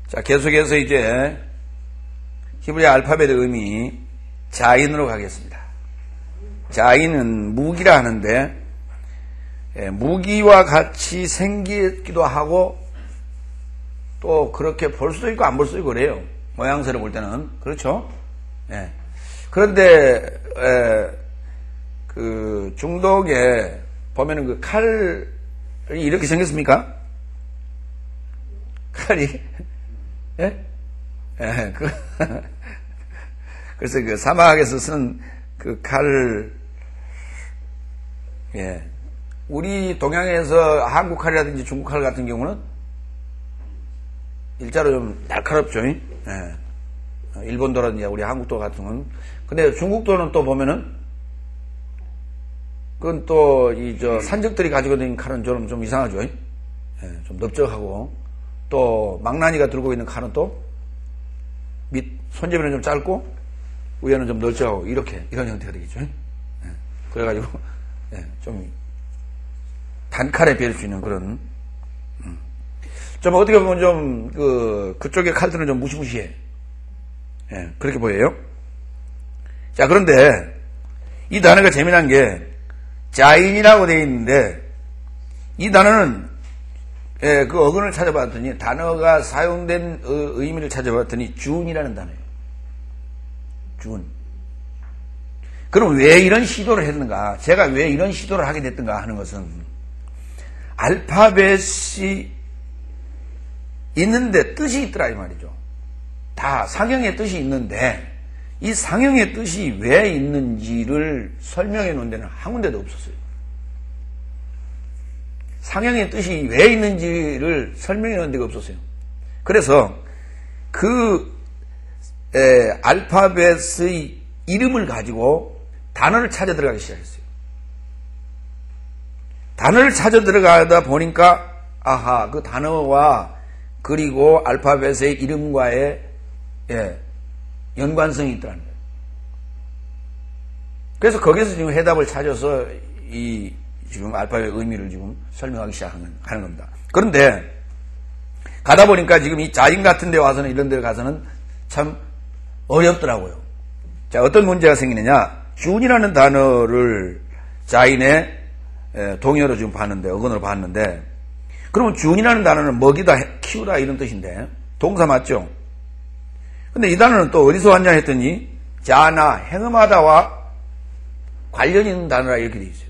자, 계속해서 이제 히브리 알파벳의 의미 자인으로 가겠습니다. 자인은 무기라 하는데 무기와 같이 생기기도 하고 또 그렇게 볼 수도 있고 안 볼 수도 있고 그래요. 모양새로 볼 때는. 그렇죠? 예. 그런데 그 중독에 보면은 그 칼이 이렇게 생겼습니까? 칼이 예? 예. 그래서 그 사막에서 쓰는 그 칼을 예. 우리 동양에서 한국 칼이라든지 중국 칼 같은 경우는 일자로 좀 날카롭죠. 예. 일본도라든지 우리 한국도 같은 건. 근데 중국도는 또 보면은 그건 또 이 산적들이 가지고 있는 칼은 좀 이상하죠. 예. 좀 넓적하고 또 망나니가 들고 있는 칼은 또 밑 손잡이는 좀 짧고 위에는 좀 넓적하고 이런 형태가 되겠죠. 예. 그래가지고 예. 좀 단칼에 베일 수 있는 그런 좀 어떻게 보면 좀 그쪽의 칼들은 좀 무시무시해. 예, 그렇게 보여요. 자, 그런데 이 단어가 재미난 게 자인이라고 되어 있는데 이 단어는 예, 그 어근을 찾아봤더니 단어가 사용된 의미를 찾아봤더니 준이라는 단어예요. 준. 그럼 왜 이런 시도를 했는가? 제가 왜 이런 시도를 하게 됐던가 하는 것은 알파벳이 있는데 뜻이 있더라 이 말이죠. 다 상형의 뜻이 있는데 이 상형의 뜻이 왜 있는지를 설명해 놓은 데는 한 군데도 없었어요. 상형의 뜻이 왜 있는지를 설명해 놓은 데가 없었어요. 그래서 그 알파벳의 이름을 가지고 단어를 찾아 들어가기 시작했어요. 단어를 찾아 들어가다 보니까 아하, 그 단어와 그리고 알파벳의 이름과의 연관성이 있더라는 거예요. 그래서 거기서 지금 해답을 찾아서 이 지금 알파벳 의미를 지금 설명하기 시작하는 겁니다. 그런데 가다 보니까 지금 이 자인 같은 데 와서는 이런 데 가서는 참 어렵더라고요. 자, 어떤 문제가 생기느냐? 준이라는 단어를 자인의 동의어로 지금 봤는데, 어근으로 봤는데, 그러면 준이라는 단어는 먹이다, 키우다 이런 뜻인데, 동사 맞죠? 근데 이 단어는 또 어디서 왔냐 했더니, 자나, 행음하다와 관련이 있는 단어라 이렇게 돼 있어요.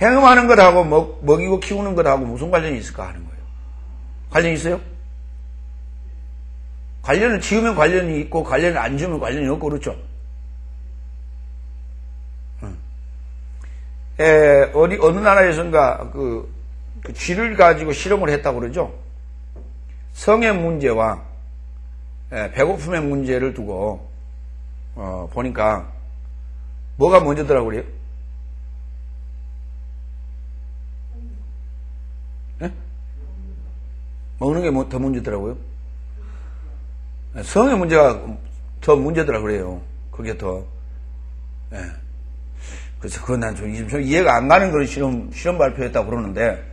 행음하는 것하고 먹이고 키우는 것하고 무슨 관련이 있을까 하는 거예요. 관련이 있어요? 관련을 지으면 관련이 있고, 관련을 안 지으면 관련이 없고, 그렇죠? 어느 나라에선가 그 쥐를 가지고 실험을 했다고 그러죠? 성의 문제와 배고픔의 문제를 두고 보니까 뭐가 먼저더라고 그래요? 네? 먹는 게 더 문제더라고요. 성의 문제가 더 문제더라고 그래요. 그게 더. 그래서 그건 난 좀 이해가 안 가는 그런 실험 발표했다고 그러는데,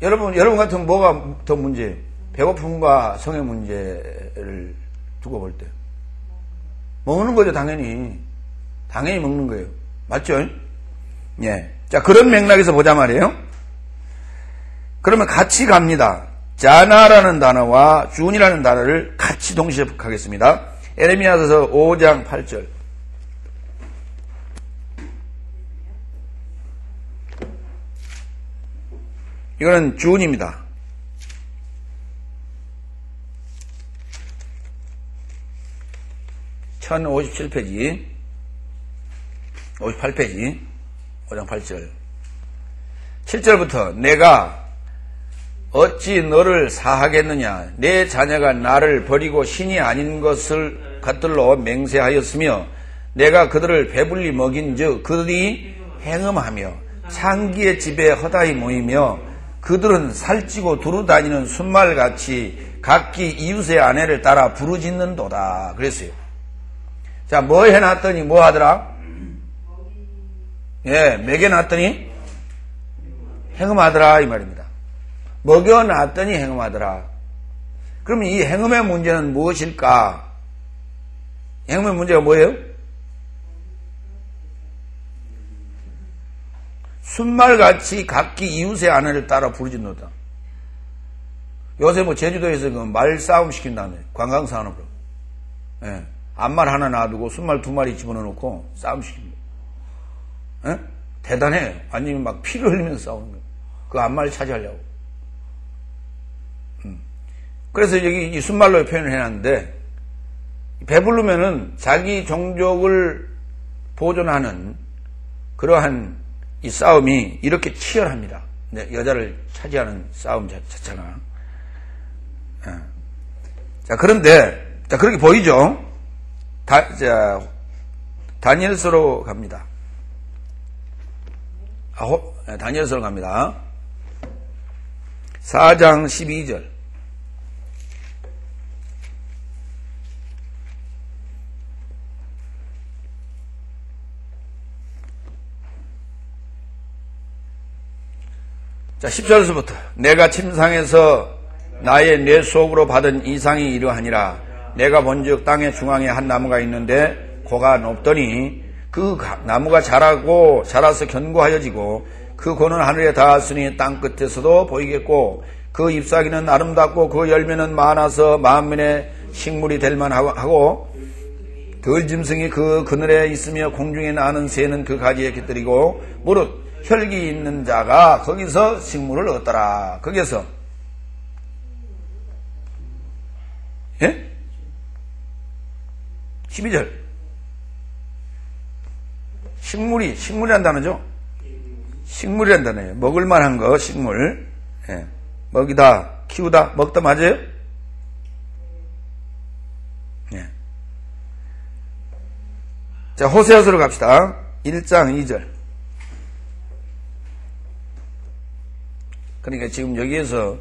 여러분 같으면 뭐가 더 문제예요? 배고픔과 성의 문제를 두고 볼 때. 먹는 거죠, 당연히. 당연히 먹는 거예요. 맞죠? 예. 자, 그런 맥락에서 보자 말이에요. 그러면 같이 갑니다. 자나라는 단어와 준이라는 단어를 같이 동시에 하겠습니다. 에레미야서 5장 8절. 이거는 준입니다. (1057페이지) 58페이지 5장 8절 7절부터 내가 어찌 너를 사하겠느냐? 내 자녀가 나를 버리고 신이 아닌 것들로 맹세하였으며 내가 그들을 배불리 먹인즉 그들이 행음하며 창기의 집에 허다히 모이며 그들은 살찌고 두루다니는 순말같이 각기 이웃의 아내를 따라 부르짖는도다. 그랬어요. 자, 뭐 해놨더니 뭐 하더라? 예, 먹여놨더니 행음하더라 이 말입니다. 먹여놨더니 행음하더라. 그러면 이 행음의 문제는 무엇일까? 행음의 문제가 뭐예요? 순말같이 각기 이웃의 아내를 따라 부르짖노다. 요새 뭐 제주도에서 그 말싸움 시킨다네. 관광산업으로. 예. 암말 하나 놔두고 순말 두 마리 집어넣고 싸움 시킵니다. 예? 대단해. 아니면 막 피를 흘리면서 싸우는 거예요. 그 암말을 차지하려고. 그래서 여기 이 순말로 표현을 해놨는데, 배부르면은 자기 종족을 보존하는 그러한 이 싸움이 이렇게 치열합니다. 네, 여자를 차지하는 싸움 자체가. 자, 그런데, 자, 그렇게 보이죠? 다니엘서로 갑니다. 다니엘서로 갑니다. 4장 12절. 자, 10절에서부터 내가 침상에서 나의 뇌 속으로 받은 이상이 이러하니라. 내가 본즉 땅의 중앙에 한 나무가 있는데 고가 높더니 그 나무가 자라서 견고하여지고 그 고는 하늘에 닿았으니 땅 끝에서도 보이겠고 그 잎사귀는 아름답고 그 열매는 많아서 만민의 식물이 될 만하고 들짐승이 그 그늘에 있으며 공중에 나는 새는 그 가지에 깃들이고 무릇 혈기 있는 자가 거기서 식물을 얻더라. 거기서 예? 12절 식물이란 단어죠. 식물이란 단어예요. 먹을 만한 거 식물. 예. 먹이다 키우다 먹다 맞아요? 예. 자, 호세아서로 갑시다. 1장 2절. 그러니까 지금 여기에서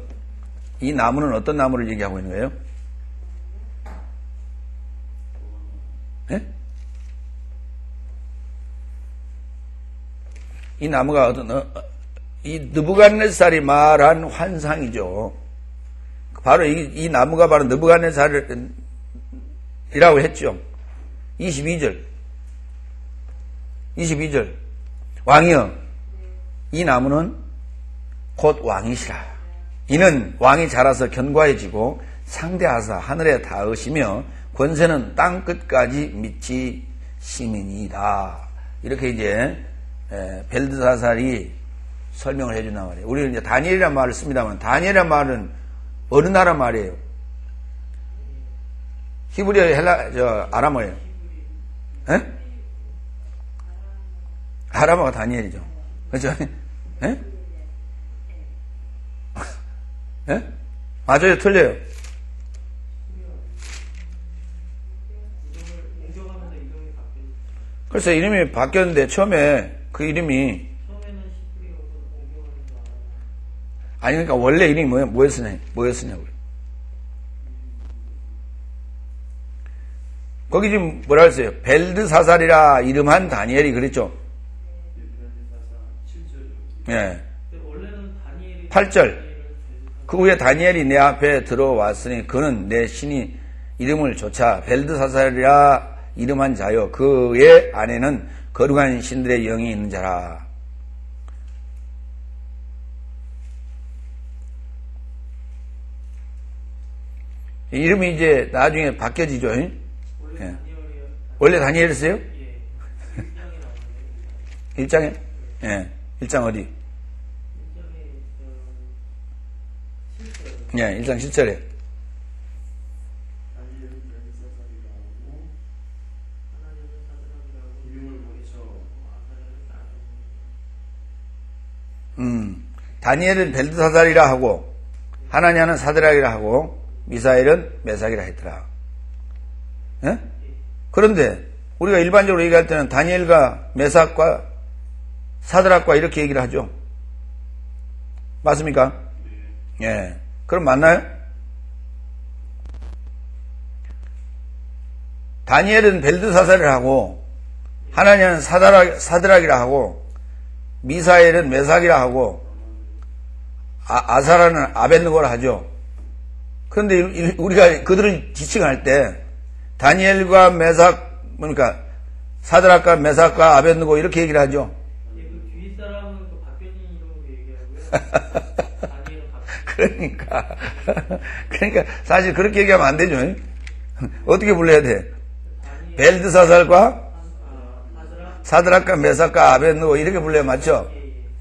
이 나무는 어떤 나무를 얘기하고 있는 거예요? 네? 이 나무가 이 느부갓네살이 말한 환상이죠. 바로 이 나무가 바로 느부갓네살이라고 했죠. 22절. 왕이여, 이 나무는 곧 왕이시라. 이는 왕이 자라서 견고해지고 상대하사 하늘에 닿으시며 권세는 땅 끝까지 미치시민이다. 이렇게 이제 벨드사살이 설명을 해준단 말이에요. 우리는 이제 다니엘이라는 말을 씁니다만 다니엘이라는 말은 어느 나라 말이에요? 히브리어, 아람어예요. 에? 아람어가 다니엘이죠. 그렇죠? 에? 예? 맞아요, 틀려요. 그래서 이름이 바뀌었는데 처음에 그 이름이 아니 그러니까 원래 이름이 뭐였으냐고요. 거기 지금 뭐라 했어요? 벨드사살이라 이름한 다니엘이 그랬죠. 예. 8절. 그 후에 다니엘이 내 앞에 들어왔으니 그는 내 신이 이름을 조차 벨드사살이라 이름한 자요 그의 안에는 거룩한 신들의 영이 있는 자라. 이름이 이제 나중에 바뀌어지죠. 예. 원래 다니엘이었어요? 1장에? 예. 1장 어디? 예, 1장 7절에. 다니엘은 벨드사살이라 하고 하나냐는 사드락이라 하고 미사엘은 메삭이라 했더라. 예? 그런데 우리가 일반적으로 얘기할 때는 다니엘과 메삭과 사드락과 이렇게 얘기를 하죠. 맞습니까? 예. 그럼 맞나요? 다니엘은 벨드사살이라 하고 하나냐는 사드락이라 하고 미사엘은 메삭이라 하고 아사라는 아벳느고라 하죠. 그런데 우리가 그들을 지칭할 때 다니엘과 메삭, 그러니까 사드락과 메삭과 아벳느고 이렇게 얘기를 하죠. 그 뒤 사람은 또 박효진 이름으로 얘기하고요. 그러니까 사실 그렇게 얘기하면 안 되죠. 어떻게 불러야 돼? 벨드사살과 사드락과 메삭과 아벳느고 이렇게 불러야 맞죠?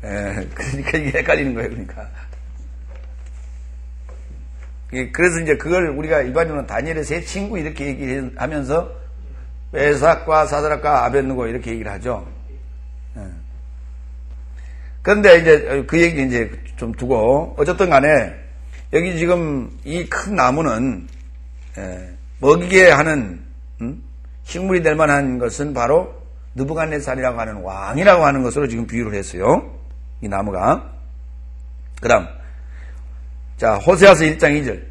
예, 그러니까 이게 헷갈리는 거예요. 그러니까. 그래서 이제 그걸 우리가 일반적으로 다니엘의 세 친구 이렇게 얘기하면서 메삭과 사드락과 아벳느고 이렇게 얘기를 하죠. 예. 그런데 이제 그 얘기 이제 좀 두고 어쨌든 간에 여기 지금 이 큰 나무는 먹이게 하는 식물이 될 만한 것은 바로 느부갓네살이라고 하는 왕이라고 하는 것으로 지금 비유를 했어요. 이 나무가. 그 다음 자 호세아서 1장 2절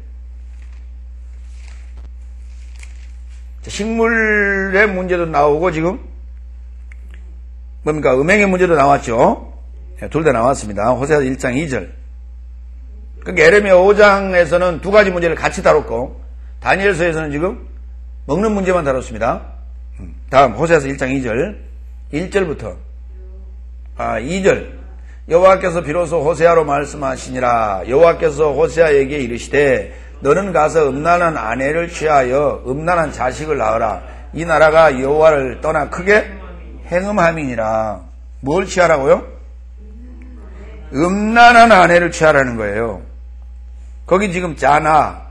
식물의 문제도 나오고 지금 뭡니까 음행의 문제도 나왔죠. 둘 다 나왔습니다. 호세아서 1장 2절 그러니까 예레미야 5장에서는 두 가지 문제를 같이 다뤘고 다니엘서에서는 지금 먹는 문제만 다뤘습니다. 다음 호세아서 1장 2절 1절부터 2절 여호와께서 비로소 호세아로 말씀하시니라. 여호와께서 호세아에게 이르시되 너는 가서 음란한 아내를 취하여 음란한 자식을 낳으라. 이 나라가 여호와를 떠나 크게 행음함이니라. 뭘 취하라고요? 음란한 아내를 취하라는 거예요. 거기 지금 자나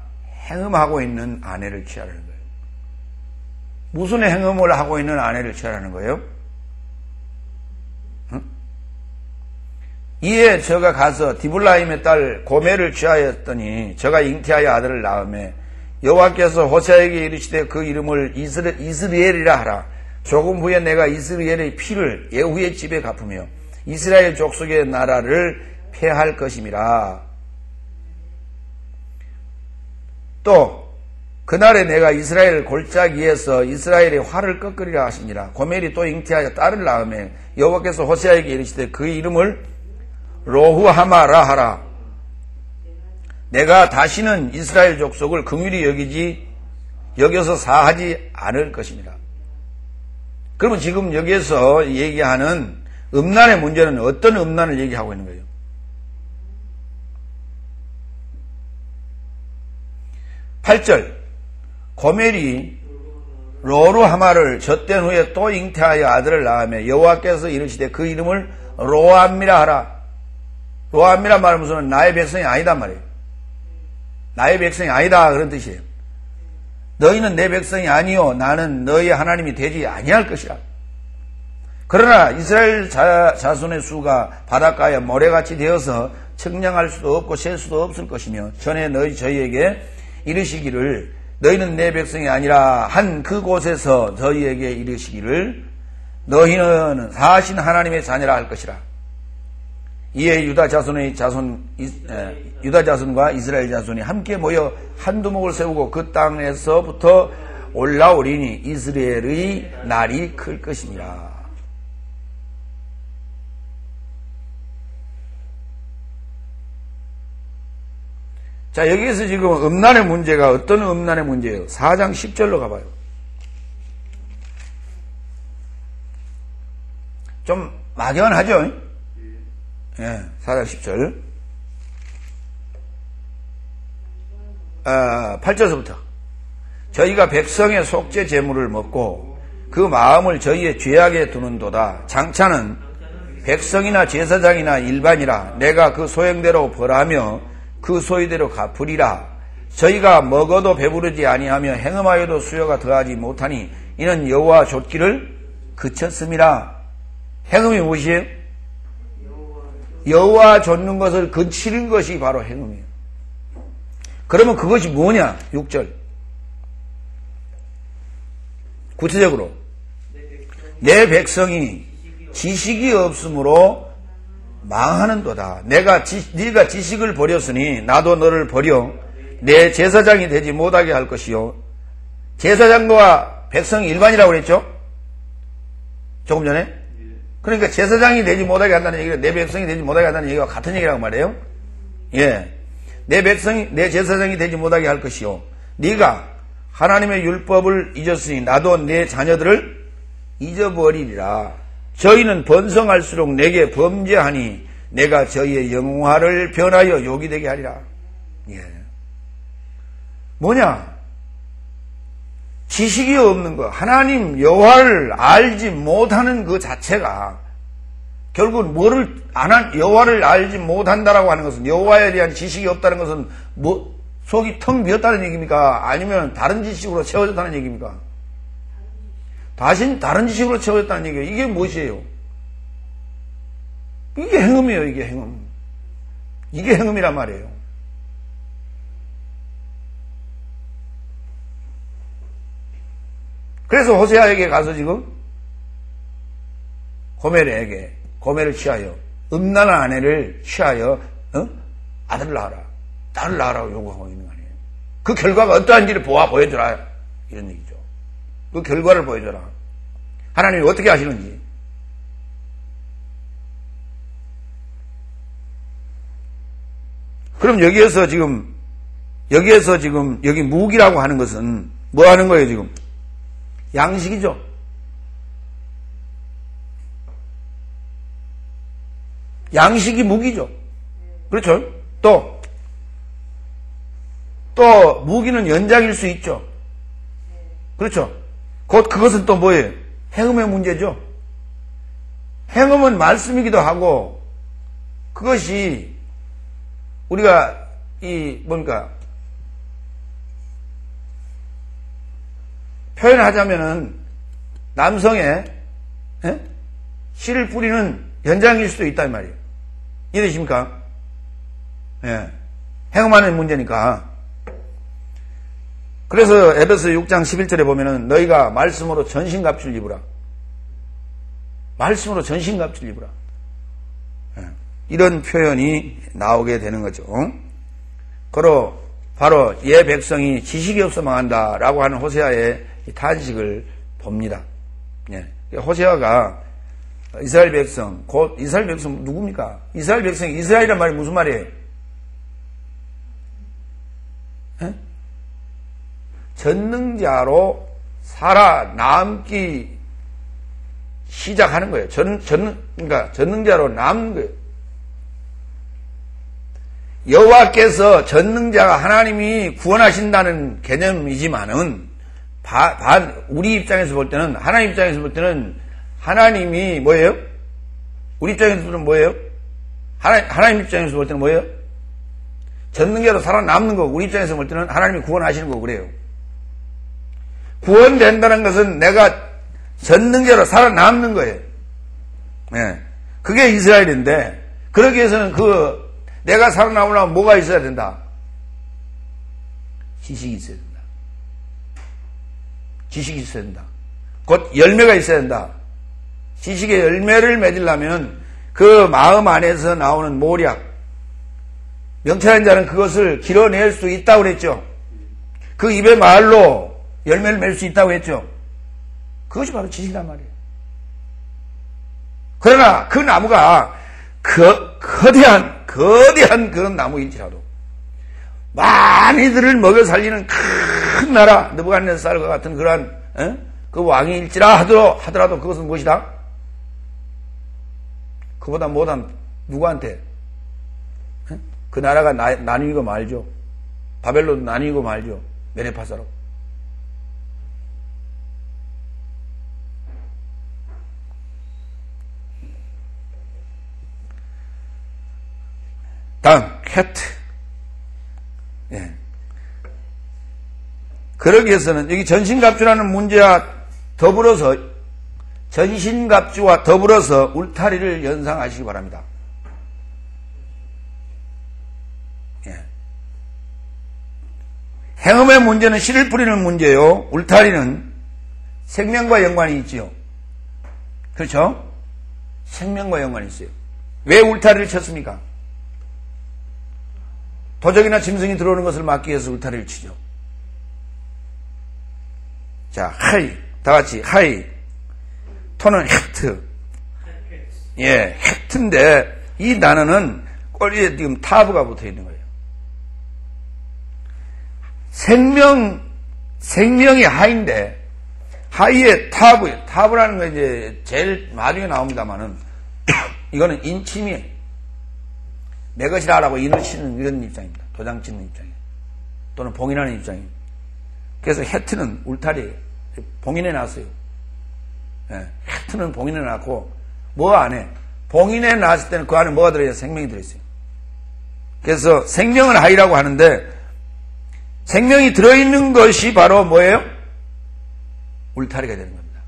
행음하고 있는 아내를 취하라는 거예요. 무슨 행음을 하고 있는 아내를 취하라는 거예요? 이에 저가 가서 디블라임의 딸 고멜을 취하였더니 저가 잉태하여 아들을 낳으매 여호와께서 호세아에게 이르시되 그 이름을 이스라엘이라 하라. 조금 후에 내가 이스라엘의 피를 예후의 집에 갚으며 이스라엘 족속의 나라를 폐할 것임이라. 또 그날에 내가 이스라엘 골짜기에서 이스라엘의 활을 꺾으리라 하시니라. 고멜이 또 잉태하여 딸을 낳으매 여호와께서 호세아에게 이르시되 그 이름을 로후하마라 하라. 내가 다시는 이스라엘 족속을 긍휼히 여겨서 사하지 않을 것입니다. 그러면 지금 여기에서 얘기하는 음란의 문제는 어떤 음란을 얘기하고 있는 거예요? (8절) 고멜이 로루하마를 젖된 후에 또 잉태하여 아들을 낳으며 여호와께서 이르시되 그 이름을 로암이라 하라. 로암이란 말은 무슨 나의 백성이 아니단 말이에요. 나의 백성이 아니다 그런 뜻이에요. 너희는 내 백성이 아니요 나는 너희의 하나님이 되지 아니할 것이라. 그러나 이스라엘 자손의 수가 바닷가에 모래같이 되어서 측량할 수도 없고 셀 수도 없을 것이며 전에 저희에게 이르시기를 너희는 내 백성이 아니라 한 그곳에서 저희에게 이르시기를 너희는 사하신 하나님의 자녀라 할 것이라. 이에 유다 자손과 이스라엘 자손이 함께 모여 한두목을 세우고 그 땅에서부터 올라오리니 이스라엘의 날이 클 것이니라. 자, 여기에서 지금 음란의 문제가 어떤 음란의 문제예요? 4장 10절로 가봐요. 좀 막연하죠? 예, 4장 10절. 8절서부터. 저희가 백성의 속죄 제물을 먹고 그 마음을 저희의 죄악에 두는도다. 장차는 백성이나 제사장이나 일반이라 내가 그 소행대로 벌하며 그 소유대로 갚으리라. 저희가 먹어도 배부르지 아니하며 행음하여도 수요가 더하지 못하니 이는 여호와 좇기를 그쳤음이라. 행음이 무엇이에요? 여호와 좇는 것을 그치는 것이 바로 행음이에요. 그러면 그것이 뭐냐? 6절. 구체적으로 내 백성이 지식이 없으므로 망하는도다. 네가 지식을 버렸으니 나도 너를 버려 내 제사장이 되지 못하게 할 것이요. 제사장과 백성이 일반이라고 그랬죠? 조금 전에? 그러니까 제사장이 되지 못하게 한다는 얘기가 내 백성이 되지 못하게 한다는 얘기가 같은 얘기라고 말해요. 예. 내 백성이, 내 제사장이 되지 못하게 할 것이요. 네가 하나님의 율법을 잊었으니 나도 내 자녀들을 잊어버리리라. 저희는 번성할수록 내게 범죄하니 내가 저희의 영화를 변하여 욕이 되게 하리라. 예. 뭐냐? 지식이 없는 거, 하나님 여호와를 알지 못하는 그 자체가 결국 뭐를 여호와를 알지 못한다라고 하는 것은, 여호와에 대한 지식이 없다는 것은 뭐 속이 텅 비었다는 얘기입니까? 아니면 다른 지식으로 채워졌다는 얘기입니까? 다른 지식으로 채워졌다는 얘기예요. 이게 무엇이에요? 이게 행음이에요. 이게 행음. 이게 행음이란 말이에요. 그래서 호세아에게 가서 지금 고멜을 취하여, 음란한 아내를 취하여 아들을 낳아라, 딸을 낳아라고 요구하고 있는 거 아니에요. 그 결과가 어떠한지를 보여줘라, 이런 얘기죠. 그 결과를 보여줘라. 하나님이 어떻게 하시는지. 그럼 여기에서 지금 여기 무기라고 하는 것은 뭐 하는 거예요, 지금? 양식이죠. 양식이 무기죠. 그렇죠? 또 무기는 연장일 수 있죠. 그렇죠? 곧 그것은 또 뭐예요? 행음의 문제죠. 행음은 말씀이기도 하고, 그것이 우리가 표현하자면은 남성의 씨를 뿌리는 연장일 수도 있단 말이에요. 이해되십니까? 예. 행음하는 문제니까. 그래서 에베소 6장 11절에 보면은 너희가 말씀으로 전신갑주를 입으라. 말씀으로 전신갑주를 입으라. 예. 이런 표현이 나오게 되는 거죠. 바로 얘 백성이 지식이 없어 망한다라고 하는 호세아의 탄식을 봅니다. 예. 호세아가 이스라엘 백성, 곧 이스라엘 백성 누굽니까? 이스라엘 백성이, 이스라엘이란 말이 무슨 말이에요? 예? 전능자로 살아남기 시작하는 거예요. 그러니까 전능자로 남는 거예요. 여호와께서 전능자가 하나님이 구원하신다는 개념이지만은 우리 입장에서 볼 때는, 하나님 입장에서 볼 때는 하나님이 뭐예요? 우리 입장에서 볼 때는 뭐예요? 하나님 입장에서 볼 때는 뭐예요? 전능자로 살아남는 거고, 우리 입장에서 볼 때는 하나님이 구원하시는 거고 그래요. 구원된다는 것은 내가 전능자로 살아남는 거예요. 네. 그게 이스라엘인데, 그러기 위해서는 내가 살아남으려면 뭐가 있어야 된다? 지식이 있어야 된다. 지식이 있어야 된다. 곧 열매가 있어야 된다. 지식의 열매를 맺으려면 그 마음 안에서 나오는 모략, 명철한 자는 그것을 길어낼 수 있다고 그랬죠. 그 입의 말로 열매를 맺을 수 있다고 했죠. 그것이 바로 지식이란 말이에요. 그러나 그 나무가 거대한 그런 나무일지라도 많이들을 먹여 살리는 큰 나라 느부갓네살과 같은 그러한 그 왕일지라 하더라도 그것은 무엇이다? 그보다 못한 누구한테? 그 나라가 나뉘고 말죠. 바벨론도 나뉘고 말죠. 메네파사로. 다음 캣. 예. 그러기 위해서는 여기 전신갑주라는 문제와 더불어서, 전신갑주와 더불어서 울타리를 연상하시기 바랍니다. 예. 행음의 문제는 씨를 뿌리는 문제요. 울타리는 생명과 연관이 있지요. 그렇죠? 생명과 연관이 있어요. 왜 울타리를 쳤습니까? 도적이나 짐승이 들어오는 것을 막기 위해서 울타리를 치죠. 자, 하이. 다 같이, 하이. 토는 헥트. 예, 헥트인데, 이 단어는 꼬리에 지금 타브가 붙어 있는 거예요. 생명이 하인데, 하이에 타브라는 거 이제 제일 나중에 나옵니다만은, 이거는 인침이에요. 내 것이라라고 인을 치는 이런 입장입니다. 도장 찍는 입장이에요. 또는 봉인하는 입장이에요. 그래서 헤트는 울타리예요. 봉인해 놨어요. 예, 헤트는 봉인해 놨고, 뭐 안에? 봉인해 놨을 때는 그 안에 뭐가 들어있어요? 생명이 들어있어요. 그래서 생명은 하이라고 하는데, 생명이 들어있는 것이 바로 뭐예요? 울타리가 되는 겁니다.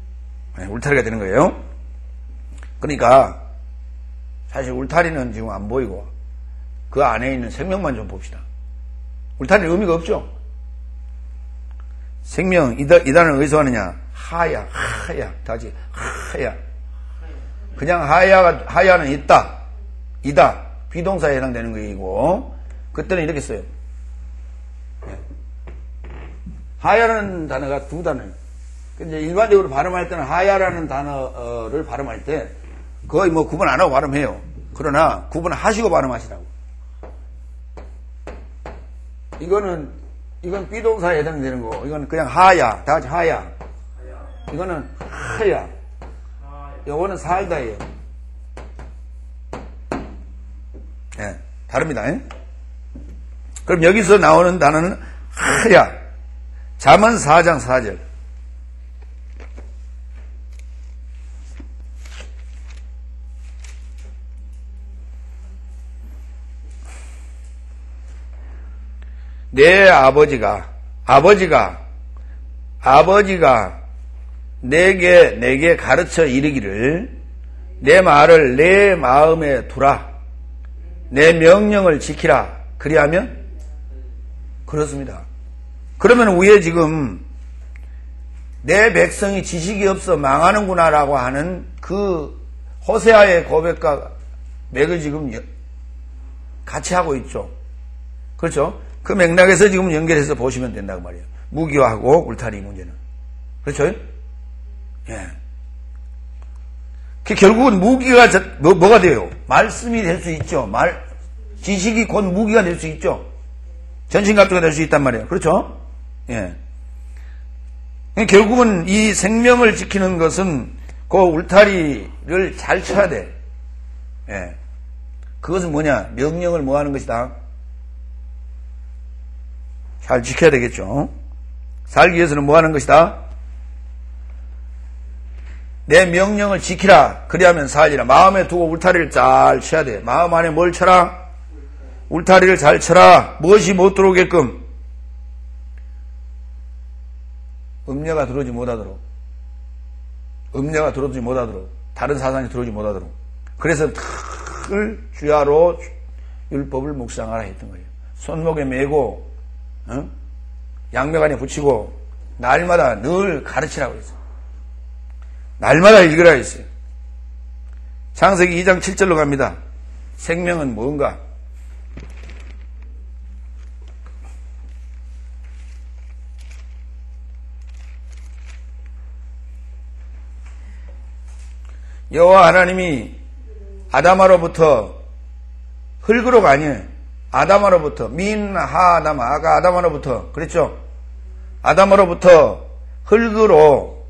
네, 울타리가 되는 거예요. 그러니까 사실 울타리는 지금 안 보이고 그 안에 있는 생명만 좀 봅시다. 울타리는 의미가 없죠. 생명, 이 단어는 어디서 하느냐? 하야. 다시 하야. 그냥 하야는 이다. 비동사에 해당되는 것이고, 그때는 이렇게 써요. 하야라는 단어가 두 단어예요. 이제 일반적으로 발음할 때는 하야라는 단어를 발음할 때 거의 뭐 구분 안 하고 발음해요. 그러나 구분하시고 발음하시라고. 이건 비동사에 해당되는 거. 이건 그냥 하야. 다 같이 하야. 이거는 하야. 요거는 살다예요. 예, 다릅니다. 그럼 여기서 나오는 단어는 하야. 잠언 4장 4절. 내 아버지가 내게 가르쳐 이르기를 내 말을 내 마음에 두라. 내 명령을 지키라. 그리하면 그렇습니다. 그러면 위에 지금 내 백성이 지식이 없어 망하는구나라고 하는 그 호세아의 고백과 맥을 지금 같이 하고 있죠. 그렇죠? 그 맥락에서 지금 연결해서 보시면 된다고 말이에요. 무기화하고 울타리 문제는. 그렇죠? 예. 결국은 무기가 뭐가 돼요? 말씀이 될 수 있죠. 지식이 곧 무기가 될 수 있죠. 전신갑주가 될 수 있단 말이에요. 그렇죠? 예. 결국은 이 생명을 지키는 것은 그 울타리를 잘 쳐야 돼. 예. 그것은 뭐냐? 명령을 뭐 하는 것이다? 잘 지켜야 되겠죠. 살기 위해서는 뭐 하는 것이다? 내 명령을 지키라. 그리하면 살리라. 마음에 두고 울타리를 잘 쳐야 돼. 마음 안에 뭘 쳐라? 울타리를 잘 쳐라. 무엇이 못 들어오게끔? 음녀가 들어오지 못하도록. 다른 사상이 들어오지 못하도록. 그래서 늘 주야로 율법을 묵상하라 했던 거예요. 손목에 메고 양력 안에 붙이고 날마다 늘 가르치라고 했어요. 날마다 읽으라 했어요. 창세기 2장 7절로 갑니다. 생명은 뭔가? 여호와 하나님이 아담아로부터 흙으로가 아니에요. 아담아로부터 민하아담 아가 아담아로부터 그랬죠? 아담아로부터 흙으로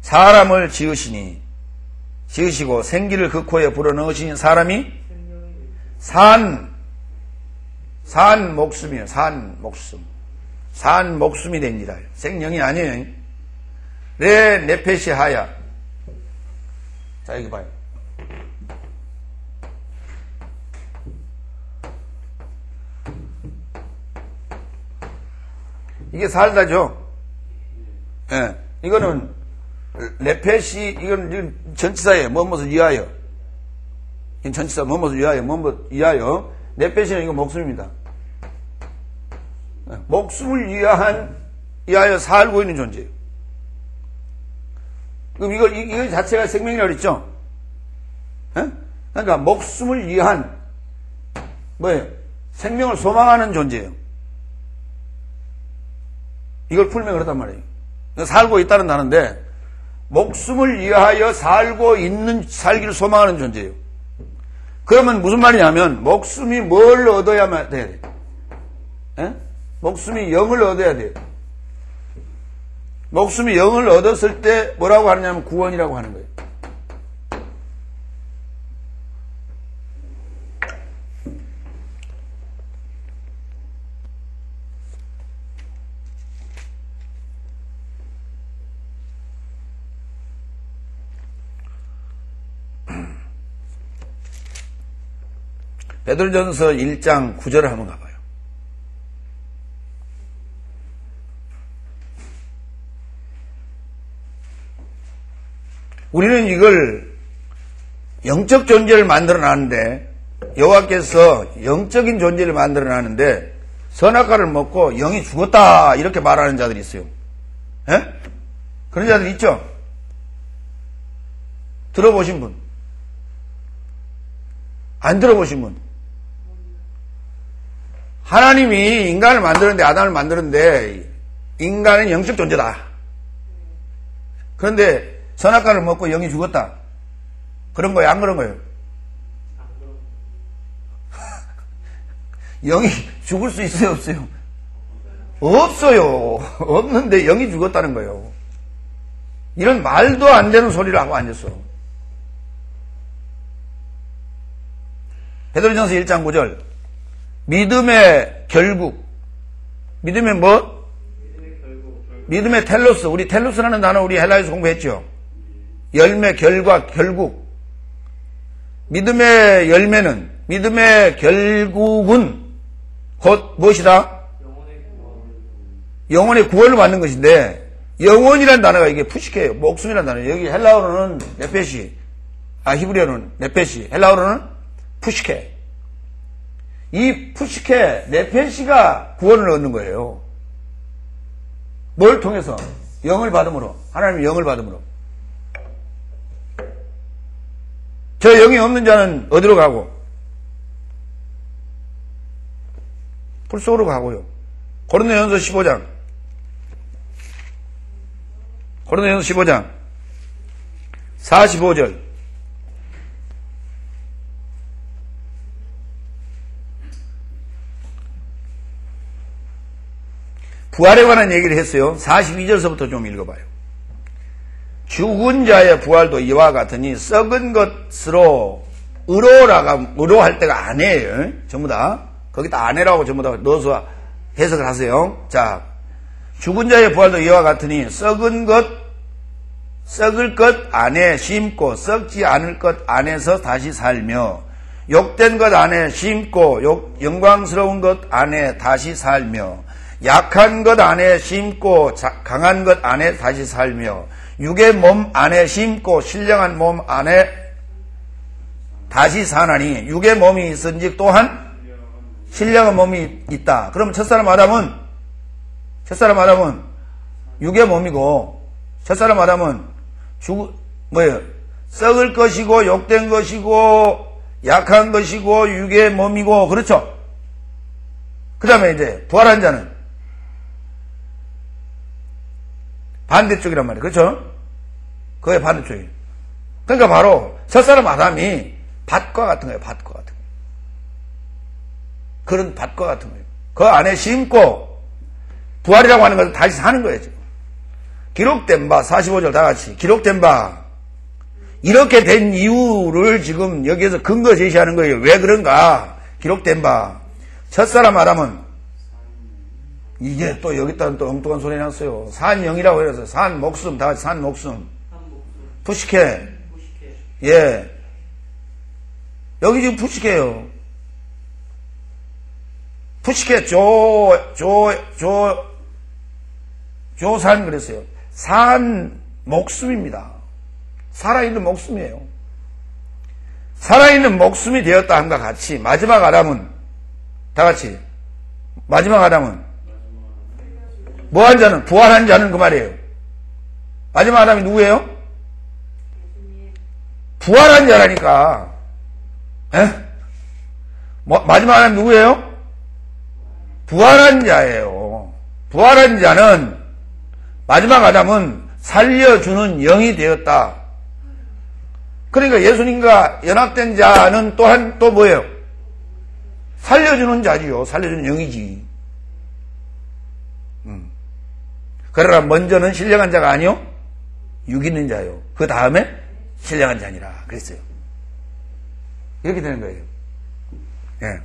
사람을 지으시고 생기를 그 코에 불어넣으신 사람이 산 목숨이에요. 산 목숨이 된지라. 생명이 아니에요. 네페시 하야. 자, 여기 봐요. 이게 살다죠? 예. 이거는, 레펫이, 이건 전치사예요. 뭐뭇을 위하여. 이건 전치사, 뭐뭇을 위하여, 위하여. 레펫이는 이거 목숨입니다. 목숨을 위하여 살고 있는 존재예요. 그럼 이거 자체가 생명이라고 그랬죠? 예? 그러니까 목숨을 위한, 뭐예요? 생명을 소망하는 존재예요. 이걸 풀면 그렇단 말이에요. 살고 있다는 단어인데, 목숨을 위하여 살기를 소망하는 존재예요. 그러면 무슨 말이냐면 목숨이 뭘 얻어야만 돼야 돼? 에? 목숨이 영을 얻어야 돼. 목숨이 영을 얻었을 때 뭐라고 하느냐면 구원이라고 하는 거예요. 베드로전서 1장 9절을 한번 가봐요. 우리는 이걸 영적 존재를 만들어놨는데 여호와께서 영적인 존재를 만들어놨는데 선악과를 먹고 영이 죽었다 이렇게 말하는 자들이 있어요. 에? 그런 자들 있죠? 들어보신 분? 안 들어보신 분? 하나님이 인간을 만드는데 아담을 만드는데 인간은 영적 존재다. 그런데 선악과를 먹고 영이 죽었다. 그런 거예요? 안 그런 거예요? 영이 죽을 수 있어요? 없어요? 없어요. 없는데 영이 죽었다는 거예요. 이런 말도 안 되는 소리를 하고 앉았어. 베드로전서 1장 9절 믿음의 결국. 믿음의 뭐? 믿음의 텔로스. 우리 텔로스라는 단어 우리 헬라에서 공부했죠. 열매, 결과, 결국. 믿음의 열매는, 믿음의 결국은 곧 무엇이다? 영혼의 구원을 받는 것인데, 영혼이라는 단어가 이게 푸시케예요. 목숨이라는 단어예요. 여기 헬라어로는 네페시, 히브리어로는 네페시, 헬라어로는 푸시케. 이 푸시케, 네페시가 구원을 얻는 거예요. 뭘 통해서? 영을 받음으로. 하나님의 영을 받음으로. 저 영이 없는 자는 어디로 가고? 불 속으로 가고요. 고린도전서 15장. 고린도전서 15장 45절. 부활에 관한 얘기를 했어요. 42절서부터 좀 읽어봐요. 죽은 자의 부활도 이와 같으니 썩은 것으로 의로할 때가 아니에요. 전부 다. 거기다 아내라고 전부 다 넣어서 해석을 하세요. 자, 죽은 자의 부활도 이와 같으니 썩을 것 안에 심고 썩지 않을 것 안에서 다시 살며 욕된 것 안에 심고 영광스러운 것 안에 다시 살며 약한 것 안에 심고 강한 것 안에 다시 살며 육의 몸 안에 심고 신령한 몸 안에 다시 사나니 육의 몸이 있은즉 또한 신령한 몸이 있다. 그러면 첫사람 아담은 육의 몸이고 첫사람 아담은 썩을 것이고 욕된 것이고 약한 것이고 육의 몸이고 그렇죠. 그 다음에 이제 부활한 자는 반대쪽이란 말이에요. 그렇죠? 그게 반대쪽이에요. 그러니까 바로 첫사람 아담이 밭과 같은 거예요. 밭과 같은 거예요. 그런 밭과 같은 거예요. 그 안에 심고 부활이라고 하는 것은 다시 사는 거예요. 지금. 기록된 바 45절 다 같이 기록된 바 이렇게 된 이유를 지금 여기에서 근거 제시하는 거예요. 왜 그런가? 기록된 바 첫사람 아담은 이게 또 여기다 또 엉뚱한 소리 났어요. 산영이라고 해서 산 목숨 다 같이 산 목숨 푸시케 예 여기 지금 푸시케예요. 푸시케 조산 그랬어요. 산 목숨입니다. 살아있는 목숨이에요. 살아있는 목숨이 되었다 함과 같이 마지막 아담은 다 같이 마지막 아담은 뭐한 자는 부활한 자는 그 말이에요. 마지막 아담이 누구예요? 부활한 자라니까. 마지막 아담이 누구예요? 부활한 자예요. 부활한 자는 마지막 아담은 살려주는 영이 되었다. 그러니까 예수님과 연합된 자는 또한 또 뭐예요? 살려주는 자지요. 살려주는 영이지. 그러나 먼저는 신령한 자가 아니요 육 있는 자요. 그 다음에 신령한 자니라 그랬어요. 이렇게 되는 거예요. 예.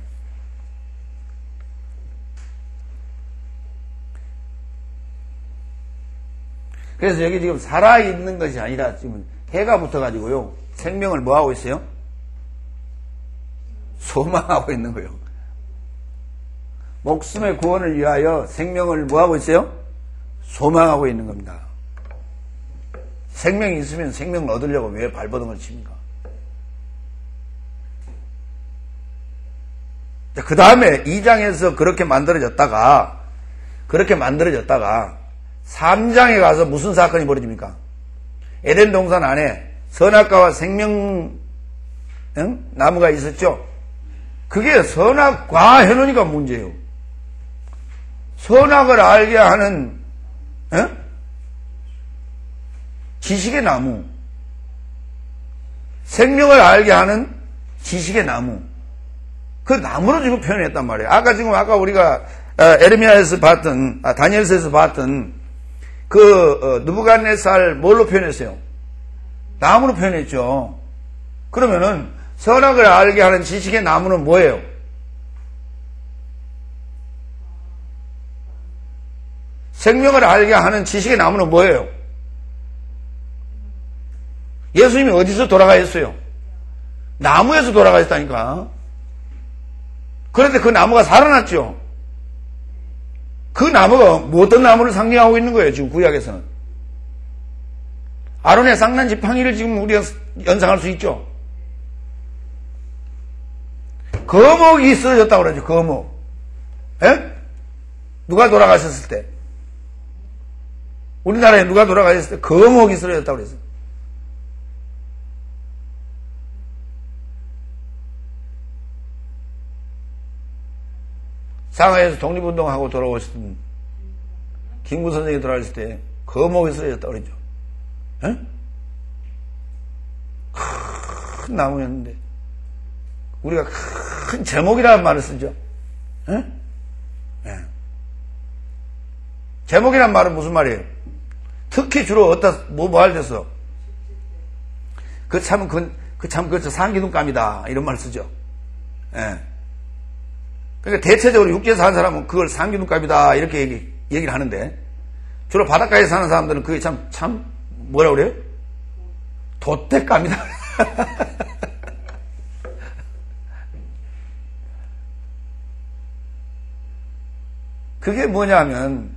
그래서 여기 지금 살아있는 것이 아니라 지금 해가 붙어가지고요. 생명을 뭐하고 있어요? 소망하고 있는 거예요. 목숨의 구원을 위하여 생명을 뭐하고 있어요? 소망하고 있는 겁니다. 생명이 있으면 생명을 얻으려고 왜 발버둥을 칩니까? 그 다음에 2장에서 그렇게 만들어졌다가 3장에 가서 무슨 사건이 벌어집니까? 에덴 동산 안에 선악과와 생명 나무가 있었죠? 그게 선악과 해놓으니까 문제예요. 선악을 알게 하는 지식의 나무, 생명을 알게 하는 지식의 나무, 그 나무로 지금 표현했단 말이에요. 아까 우리가 에레미야에서 봤던, 다니엘서에서 봤던 그 느부갓네살 뭘로 표현했어요? 나무로 표현했죠. 그러면은 선악을 알게 하는 지식의 나무는 뭐예요? 생명을 알게 하는 지식의 나무는 뭐예요? 예수님이 어디서 돌아가 있어요? 나무에서 돌아가 있다니까. 그런데 그 나무가 살아났죠. 그 나무가 뭐 어떤 나무를 상징하고 있는 거예요, 지금 구약에서는. 아론의 쌍난 지팡이를 지금 우리가 연상할 수 있죠. 거목이 쓰러졌다고 그러죠, 거목. 예? 누가 돌아가셨을 때? 우리나라에 누가 돌아가셨을 때 거목이 쓰러졌다고 그랬어요. 상하이에서 독립운동하고 돌아오셨던 김구 선생이 돌아왔을 때 거목이 쓰러졌다고 그랬죠. 에? 큰 나무였는데 우리가 큰 제목이라는 말을 쓰죠. 에? 예. 제목이란 말은 무슨 말이에요? 특히 주로 뭐 할 때서 그 상기둥감이다 이런 말 쓰죠. 예. 그러니까 대체적으로 육지에 사는 사람은 그걸 상기둥감이다 이렇게 얘기를 하는데 주로 바닷가에 사는 사람들은 그게 참 뭐라 그래요? 돛대감이다. 그게 뭐냐면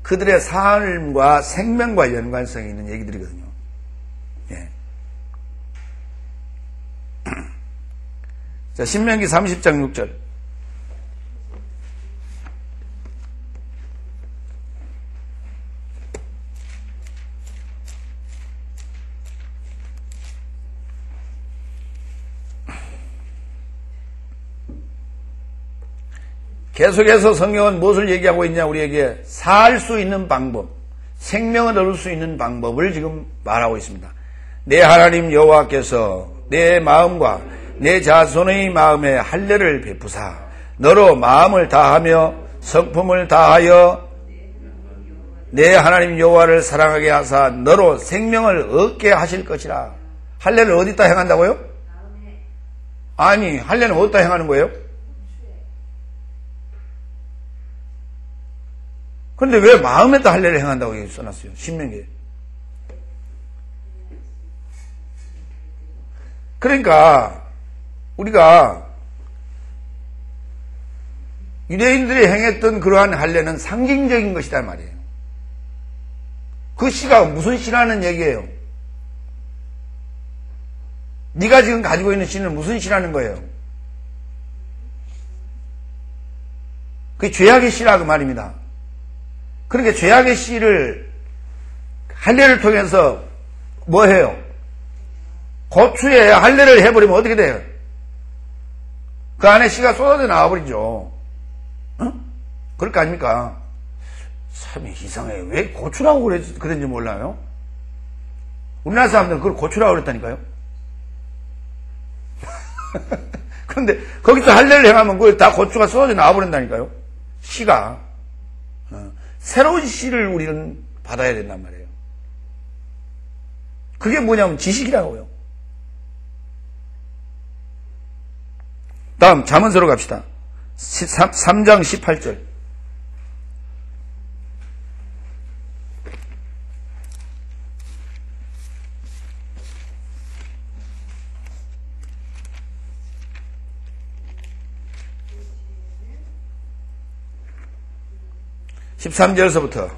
그들의 삶과 생명과 연관성이 있는 얘기들이거든요. 예. 자, 신명기 30장 6절. 계속해서 성경은 무엇을 얘기하고 있냐, 우리에게 살 수 있는 방법, 생명을 얻을 수 있는 방법을 지금 말하고 있습니다. 내 하나님 여호와께서 내 마음과 내 자손의 마음에 할례를 베푸사 너로 마음을 다하며 성품을 다하여 내 하나님 여호와를 사랑하게 하사 너로 생명을 얻게 하실 것이라. 할례를 어디다 행한다고요? 아니, 할례는 어디다 행하는 거예요? 그런데 왜 마음에다 할례를 행한다고 여기 써놨어요? 신명기에. 그러니까 우리가 유대인들이 행했던 그러한 할례는 상징적인 것이란 말이에요. 그 시가 무슨 시라는 얘기예요? 네가 지금 가지고 있는 시는 무슨 시라는 거예요? 그게 죄악의 시라 그 말입니다. 그러니까 죄악의 씨를 할례를 통해서 뭐 해요? 고추에 할례를 해버리면 어떻게 돼요? 그 안에 씨가 쏟아져 나와버리죠. 응? 그럴 거 아닙니까? 참 이상해요. 왜 고추라고 그랬는지 몰라요? 우리나라 사람들은 그걸 고추라고 그랬다니까요? 그런데 거기서 할례를 행하면 그게 다 고추가 쏟아져 나와버린다니까요. 씨가. 새로운 씨를 우리는 받아야 된단 말이에요. 그게 뭐냐면 지식이라고요. 다음 잠언서로 갑시다. 3장 18절. (13절서부터)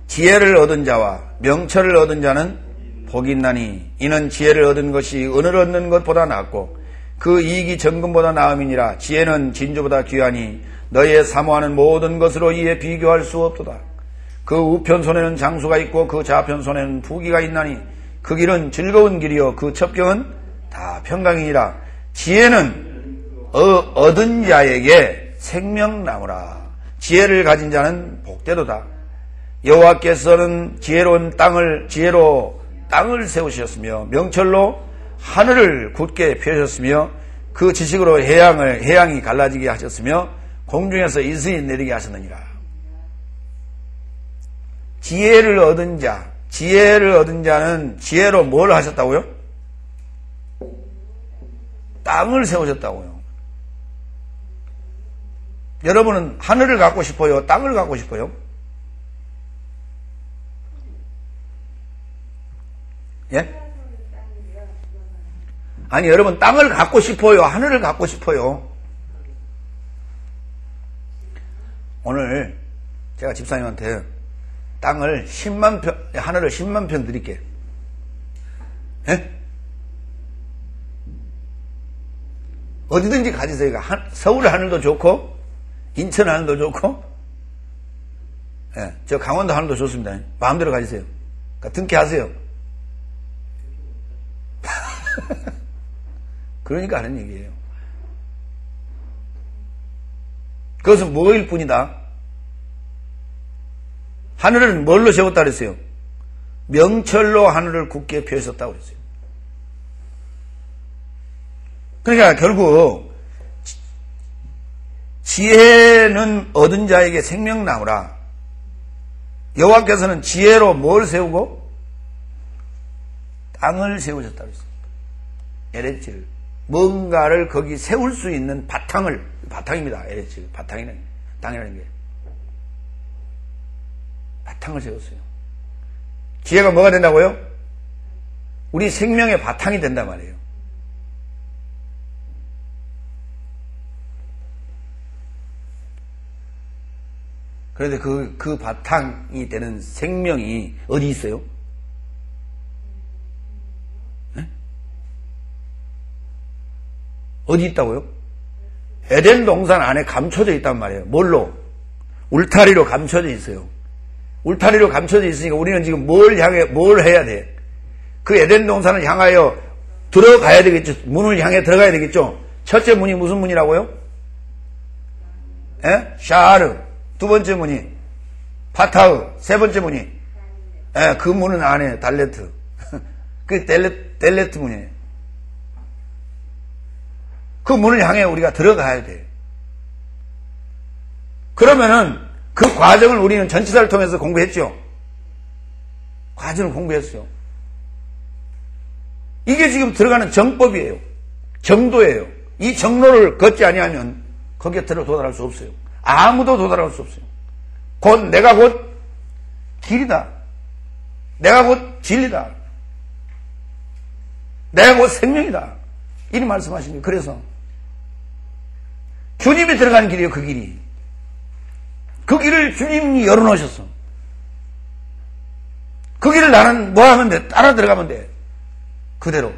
지혜를 얻은 자와 명철을 얻은 자는 복이 있나니 이는 지혜를 얻은 것이 은을 얻는 것보다 낫고 그 이익이 정금보다 나음이니라. 지혜는 진주보다 귀하니 너희의 사모하는 모든 것으로 이에 비교할 수 없도다. 그 우편 손에는 장수가 있고 그 좌편 손에는 부귀가 있나니 그 길은 즐거운 길이요 그 첩경은 다 평강이니라. 지혜는 얻은 자에게 생명나무라. 지혜를 가진 자는 복되도다. 여호와께서는 지혜로 땅을 세우셨으며 명철로 하늘을 굳게 펴셨으며 그 지식으로 해양이 갈라지게 하셨으며 공중에서 이슬이 내리게 하셨느니라. 지혜를 얻은 자는 지혜로 뭘 하셨다고요? 땅을 세우셨다고요. 여러분은 하늘을 갖고 싶어요? 땅을 갖고 싶어요? 예? 아니, 여러분, 땅을 갖고 싶어요? 하늘을 갖고 싶어요? 오늘 제가 집사님한테 땅을 10만 평, 하늘을 10만 평 드릴게. 예? 어디든지 가지세요. 서울 하늘도 좋고, 인천 하늘도 좋고, 예, 저 강원도 하늘도 좋습니다. 마음대로 가지세요. 그러니까 등기 하세요. 그러니까 하는 얘기예요. 그것은 뭐일 뿐이다? 하늘을 뭘로 세웠다 그랬어요? 명철로 하늘을 굳게 펴셨다고 그랬어요. 그러니까 결국 지혜는 얻은 자에게 생명나무라. 여호와께서는 지혜로 뭘 세우고? 땅을 세우셨다고 그랬어요. 에레치를. 뭔가를 거기 세울 수 있는 바탕입니다. 에레치. 바탕이라는 게. 땅이라는 게. 바탕을 세웠어요. 지혜가 뭐가 된다고요? 우리 생명의 바탕이 된단 말이에요. 그런데 그 바탕이 되는 생명이 어디 있어요? 네? 어디 있다고요? 에덴 동산 안에 감춰져 있단 말이에요. 뭘로? 울타리로 감춰져 있어요. 울타리로 감춰져 있으니까 우리는 지금 뭘 해야 돼? 그 에덴 동산을 향하여 들어가야 되겠죠. 문을 향해 들어가야 되겠죠. 첫째 문이 무슨 문이라고요? 예? 샤르. 두 번째 문이 파타흐. 세 번째 문이 그 문은 안에 달레트. 그 델레트 문이에요. 그 문을 향해 우리가 들어가야 돼. 그러면은 그 과정을 우리는 전치사를 통해서 공부했죠. 과정을 공부했어요. 이게 지금 들어가는 정법이에요. 정도예요. 이 정로를 걷지 아니하면 거기에 도달할 수 없어요. 아무도 도달할 수 없어요. 내가 곧 길이다. 내가 곧 진리다. 내가 곧 생명이다. 이리 말씀하십니다. 그래서 주님이 들어가는 길이에요. 그 길이. 그 길을 주님이 열어놓으셨어. 그 길을 나는 뭐 하면 돼? 따라 들어가면 돼. 그대로.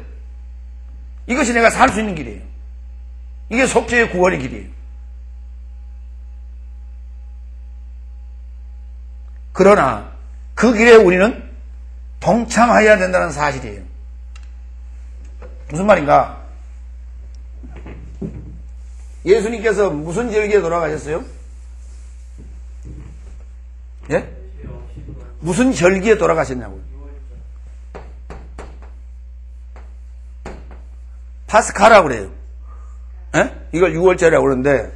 이것이 내가 살 수 있는 길이에요. 이게 속죄의 구원의 길이에요. 그러나 그 길에 우리는 동참해야 된다는 사실이에요. 무슨 말인가? 예수님께서 무슨 절기에 돌아가셨어요? 예? 무슨 절기에 돌아가셨냐고요? 파스카라고 그래요. 예? 이걸 6월절이라고 그러는데,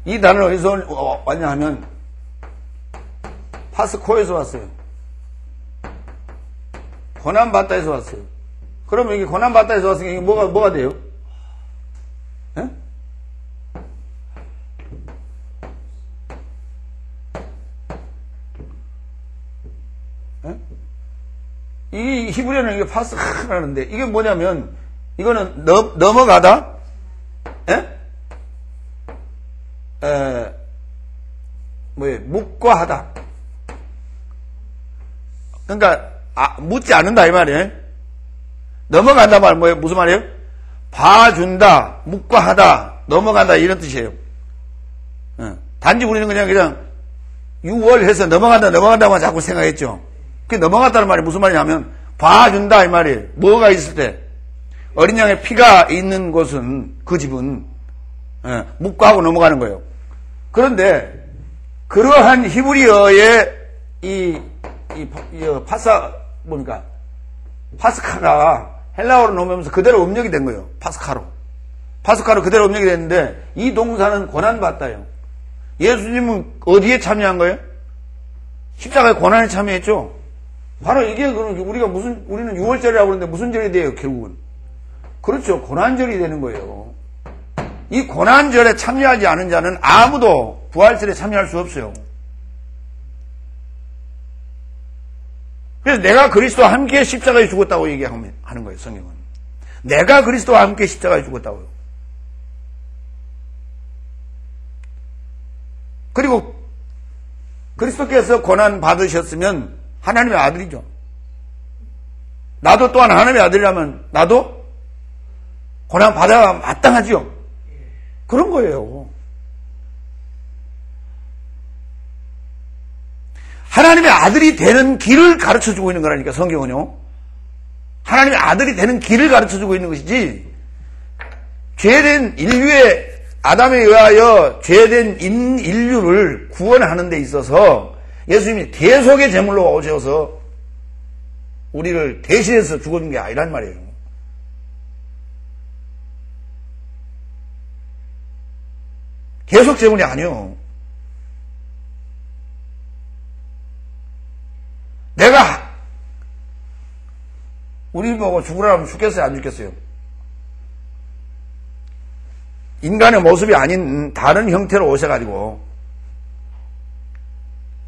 이 단어는 어디서 왔냐 하면, 파스코에서 왔어요. 고난받다에서 왔어요. 그러면 이게 고난받다에서 왔으니까 이게 뭐가 돼요? 예? 예? 이 히브리어는 이게 파스카라는데, 이게 뭐냐면, 이거는 넘어가다? 예? 묵과하다. 그러니까, 묻지 않는다, 이 말이에요. 넘어간다 말, 무슨 말이에요? 봐준다, 묵과하다, 넘어간다, 이런 뜻이에요. 단지 우리는 그냥 6월 해서 넘어간다만 자꾸 생각했죠. 그 넘어갔다는 말이 무슨 말이냐면, 봐준다, 이 말이에요. 뭐가 있을 때. 어린 양의 피가 있는 곳은, 그 집은, 묵과하고 넘어가는 거예요. 그런데, 그러한 히브리어의 파스카가 헬라어로 넘어오면서 그대로 음력이 된 거예요. 파스카로 그대로 음력이 됐는데, 이 동사는 고난받다예요. 예수님은 어디에 참여한 거예요? 십자가의 고난에 참여했죠? 바로 이게, 우리는 6월절이라고 그러는데 무슨 절이 돼요, 결국은? 그렇죠. 고난절이 되는 거예요. 이 고난절에 참여하지 않은 자는 아무도 부활절에 참여할 수 없어요. 그래서 내가 그리스도와 함께 십자가에 죽었다고 얘기하는 거예요, 성경은. 내가 그리스도와 함께 십자가에 죽었다고요. 그리고 그리스도께서 고난 받으셨으면 하나님의 아들이죠. 나도 또한 하나님의 아들이라면 나도 고난 받아야 마땅하죠. 그런 거예요. 하나님의 아들이 되는 길을 가르쳐주고 있는 거라니까, 성경은요. 하나님의 아들이 되는 길을 가르쳐주고 있는 것이지, 죄된 인류의, 아담에 의하여 죄된 인류를 구원하는 데 있어서 예수님이 대속의 제물로 오셔서 우리를 대신해서 죽은 게 아니란 말이에요. 대속 제물이 아니요. 내가 우리 보고 죽으라면 죽겠어요, 안 죽겠어요? 인간의 모습이 아닌 다른 형태로 오셔가지고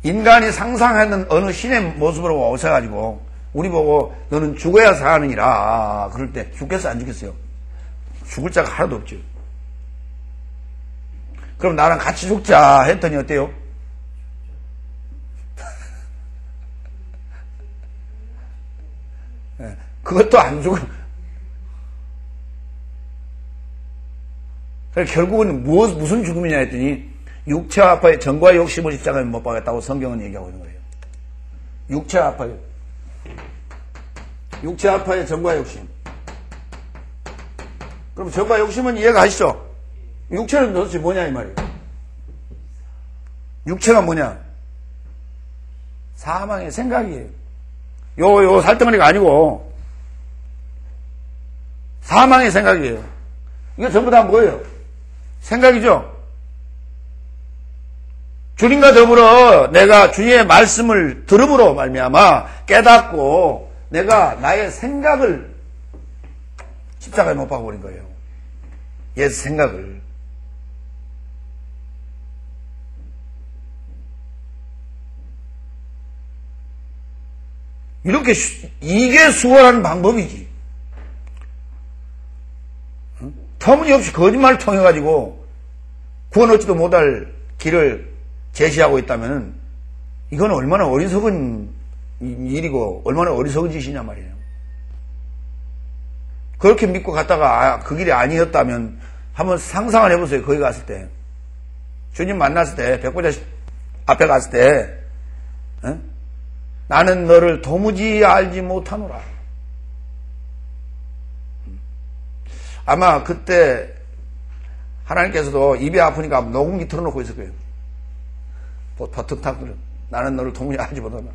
인간이 상상하는 어느 신의 모습으로 오셔가지고 우리 보고 너는 죽어야 사느니라 그럴 때 죽겠어요, 안 죽겠어요? 죽을 자가 하나도 없죠. 그럼 나랑 같이 죽자 했더니 어때요? 그것도 안 죽어. 결국은 무슨 죽음이냐 했더니 육체와 아파의 정과 욕심을 십자가에 못 박았다고 성경은 얘기하고 있는 거예요. 육체와 아파요. 육체 아파의 정과 욕심. 그럼 정과 욕심은 이해가시죠? 육체는 도대체 뭐냐 이 말이에요. 육체가 뭐냐? 사망의 생각이에요. 요 살덩어리가 아니고 사망의 생각이에요. 이게 전부 다 뭐예요? 생각이죠. 주님과 더불어 내가 주님의 말씀을 들음으로 말미암아 깨닫고 내가 나의 생각을 십자가에 못 박아버린 거예요. 옛 생각을. 이렇게 이게 수월한 방법이지. 터무니없이 거짓말을 통해가지고 구원 얻지도 못할 길을 제시하고 있다면 이건 얼마나 어리석은 일이고 얼마나 어리석은 짓이냐 말이에요. 그렇게 믿고 갔다가 그 길이 아니었다면 한번 상상을 해보세요. 거기 갔을 때 주님 만났을 때 백보자 앞에 갔을 때 나는 너를 도무지 알지 못하노라. 아마 그때 하나님께서도 입이 아프니까 녹음기 틀어놓고 있을 거예요. 버튼탁들은 나는 너를 도무지 알지 못하노라.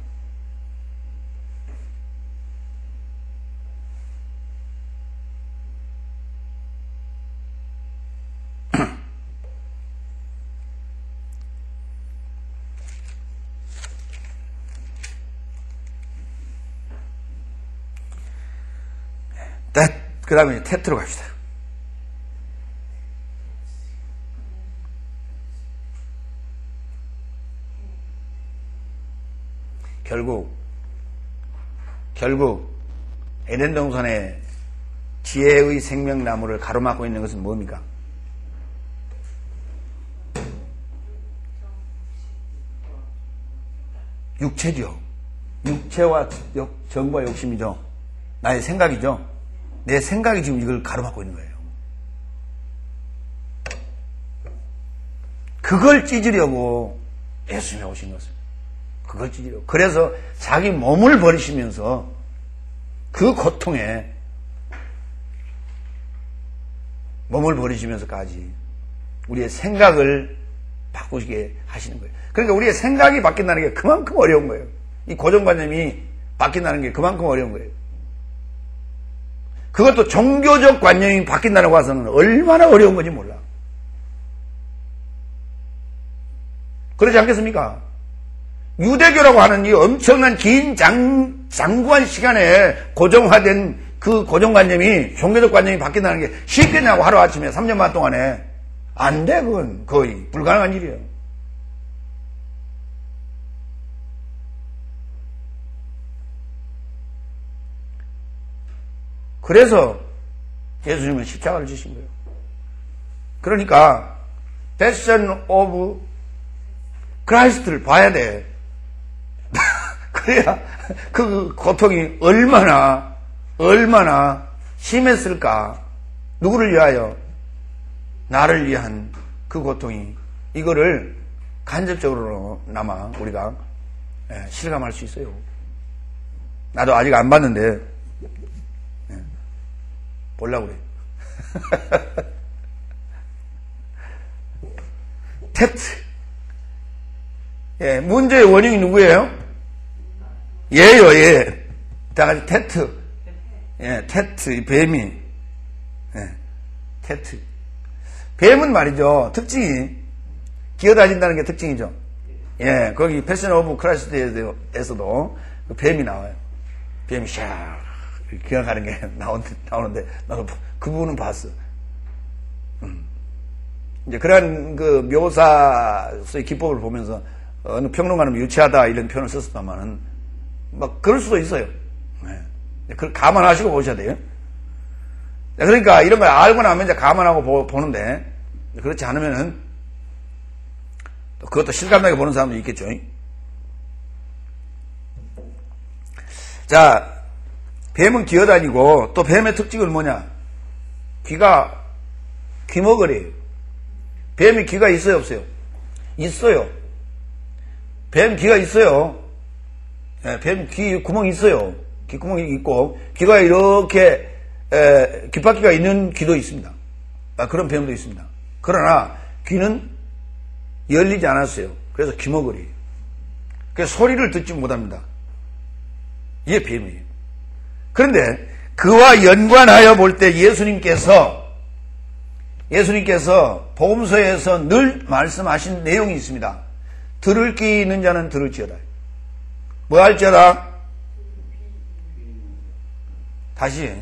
그 다음에 테트로 갑시다. 결국 에덴 동산의 지혜의 생명나무를 가로막고 있는 것은 뭡니까? 육체죠. 육체와 정과 욕심이죠. 나의 생각이죠. 내 생각이 지금 이걸 가로막고 있는 거예요. 그걸 찢으려고 예수님이 오신 것입니다. 그걸 찢으려고. 그래서 자기 몸을 버리시면서 그 고통에 몸을 버리시면서까지 우리의 생각을 바꾸시게 하시는 거예요. 그러니까 우리의 생각이 바뀐다는 게 그만큼 어려운 거예요. 이 고정관념이 바뀐다는 게 그만큼 어려운 거예요. 그것도 종교적 관념이 바뀐다고 해서는 얼마나 어려운 건지 몰라. 그렇지 않겠습니까? 유대교라고 하는 이 엄청난 긴 장구한 시간에 고정화된 그 고정관념이, 종교적 관념이 바뀐다는 게 쉽겠냐고, 하루아침에 3년 반 동안에. 안 돼, 그건 거의 불가능한 일이에요. 그래서 예수님은 십자가를 지신 거예요. 그러니까 패션 오브 크라이스트를 봐야 돼. 그래야 그 고통이 얼마나 심했을까. 누구를 위하여? 나를 위한 그 고통이, 이거를 간접적으로나마 우리가 실감할 수 있어요. 나도 아직 안 봤는데 보려고 그래. 테트. 예, 문제의 원인이 누구예요? 얘요, 얘. 다 같이 테트. 예, 테트, 이 뱀이. 예, 테트. 뱀은 말이죠, 특징이, 기어다닌다는 게 특징이죠. 예, 거기 패션 오브 크라이스트에서도 그 뱀이 나와요. 뱀이 샥 기어가는 게 나오는데, 나도 그 부분은 봤어. 이제 그러한 그 묘사의 기법을 보면서 어느 평론가는 유치하다 이런 표현을 썼었다마는 막 그럴 수도 있어요. 네. 그걸 감안하시고 보셔야 돼요. 그러니까 이런 걸 알고 나면 이제 감안하고 보는데, 그렇지 않으면은 또 그것도 실감나게 보는 사람도 있겠죠. 자, 뱀은 기어다니고, 또 뱀의 특징은 뭐냐? 귀머거리예요. 뱀이 귀가 있어요, 없어요? 있어요. 뱀 귀가 있어요. 예, 뱀 귀 구멍이 있어요. 귀 구멍이 있고, 귀가 이렇게 귓바퀴가 있는 귀도 있습니다. 그런 뱀도 있습니다. 그러나 귀는 열리지 않았어요. 그래서 귀머거리예요. 그래서 소리를 듣지 못합니다. 이게 뱀이에요. 그런데 그와 연관하여 볼 때 예수님께서 복음서에서 늘 말씀하신 내용이 있습니다. 들을 귀 있는 자는 들을지어다. 뭐 할지어다? 다시,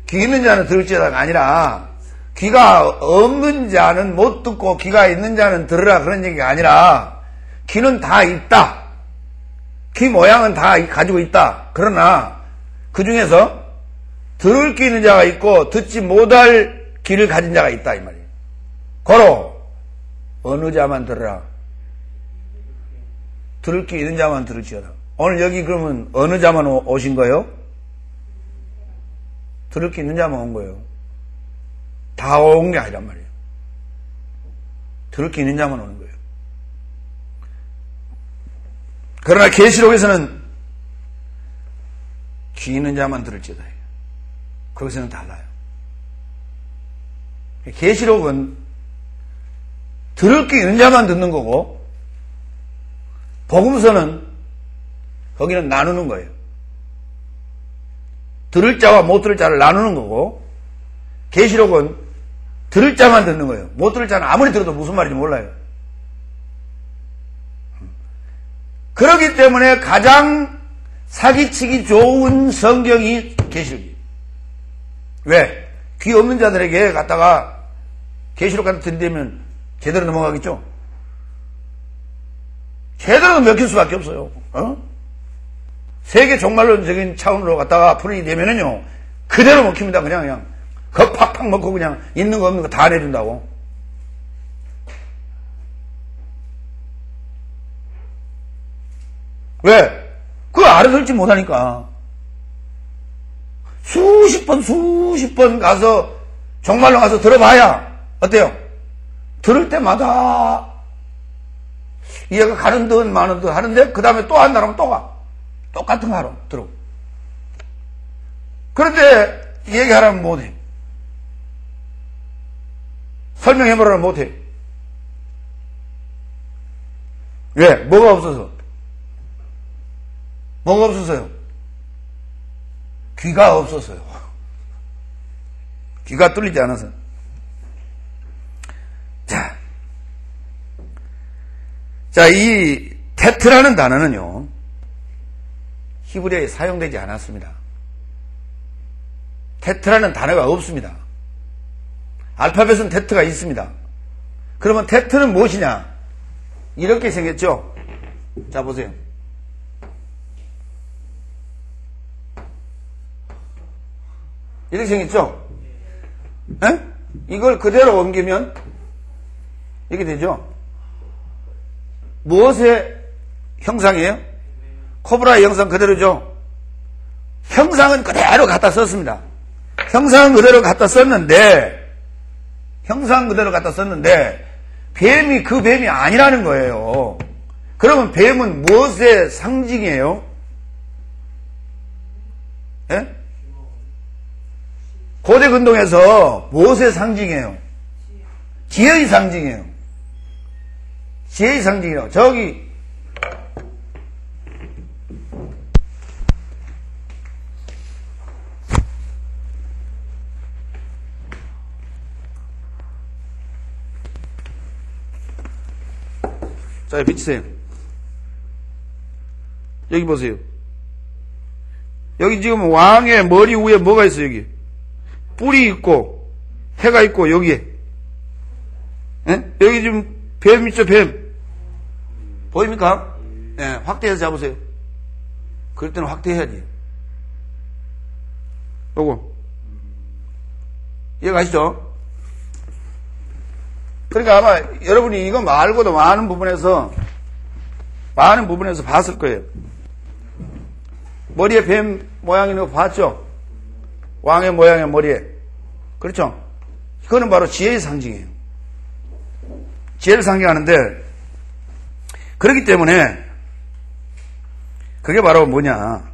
귀 있는 자는 들을지어다가 아니라, 귀가 없는 자는 못 듣고 귀가 있는 자는 들으라, 그런 얘기가 아니라, 귀는 다 있다. 귀 모양은 다 가지고 있다. 그러나 그 중에서 들을 귀 있는 자가 있고 듣지 못할 귀를 가진 자가 있다, 이 말이에요. 고로 어느 자만 들으라. 들을 귀 있는 자만 들을지어다. 오늘 여기 그러면 어느 자만 오신 거예요? 들을 귀 있는 자만 온 거예요. 다 온 게 아니란 말이에요. 들을 귀 있는 자만 오는 거예요. 그러나 계시록에서는 귀 있는 자만 들을지어다. 거기서는 달라요. 계시록은 들을 귀 있는 자만 듣는 거고, 복음서는 거기는 나누는 거예요. 들을 자와 못 들을 자를 나누는 거고, 계시록은 들을 자만 듣는 거예요. 못 들을 자는 아무리 들어도 무슨 말인지 몰라요. 그렇기 때문에 가장 사기치기 좋은 성경이 계시록이에요. 왜? 귀 없는 자들에게 갖다가 계시록 갖다 들이대면 제대로 넘어가겠죠? 제대로 먹힐 수밖에 없어요. 세계 종말론적인 차원으로 갖다가 풀이 되면은요, 그대로 먹힙니다. 그냥 거 팍팍 먹고 그냥 있는 거 없는 거 다 내준다고. 왜? 그거 알아듣지 못하니까. 수십 번 가서, 정말로 가서 들어봐야, 어때요? 들을 때마다, 이해가 가는 듯 마는 듯 하는데, 그 다음에 또 한다 그러면 또 가. 똑같은 거 하러 들어. 그런데, 얘기하라면 못해. 설명해보라면 못해. 왜? 뭐가 없어서? 뭐가 없었어요? 귀가 없었어요. 귀가 뚫리지 않아서. 자, 이 테트라는 단어는요, 히브리어에 사용되지 않았습니다. 테트라는 단어가 없습니다. 알파벳은 테트가 있습니다. 그러면 테트는 무엇이냐? 이렇게 생겼죠? 자, 보세요. 이렇게 생겼죠? 에? 이걸 그대로 옮기면 이렇게 되죠? 무엇의 형상이에요? 코브라의 형상 그대로죠? 형상은 그대로 갖다 썼습니다. 형상은 그대로 갖다 썼는데 뱀이 그 뱀이 아니라는 거예요. 그러면 뱀은 무엇의 상징이에요? 예? 고대 근동에서 무엇의 상징이에요? 지혜의 상징이에요. 지혜의 상징이에요. 저기 자, 비치세요. 여기 보세요. 여기 지금 왕의 머리 위에 뭐가 있어요? 여기 뿔이 있고 해가 있고 여기에 여기 지금 뱀 있죠? 뱀 보입니까? 확대해서 잡으세요. 그럴 때는 확대해야지. 요거 이해가시죠? 그러니까 아마 여러분이 이거 말고도 많은 부분에서 봤을 거예요. 머리에 뱀 모양 있는 거 봤죠? 왕의 모양의 머리에. 그렇죠? 그거는 바로 지혜의 상징이에요. 지혜를 상징하는데, 그렇기 때문에, 그게 바로 뭐냐.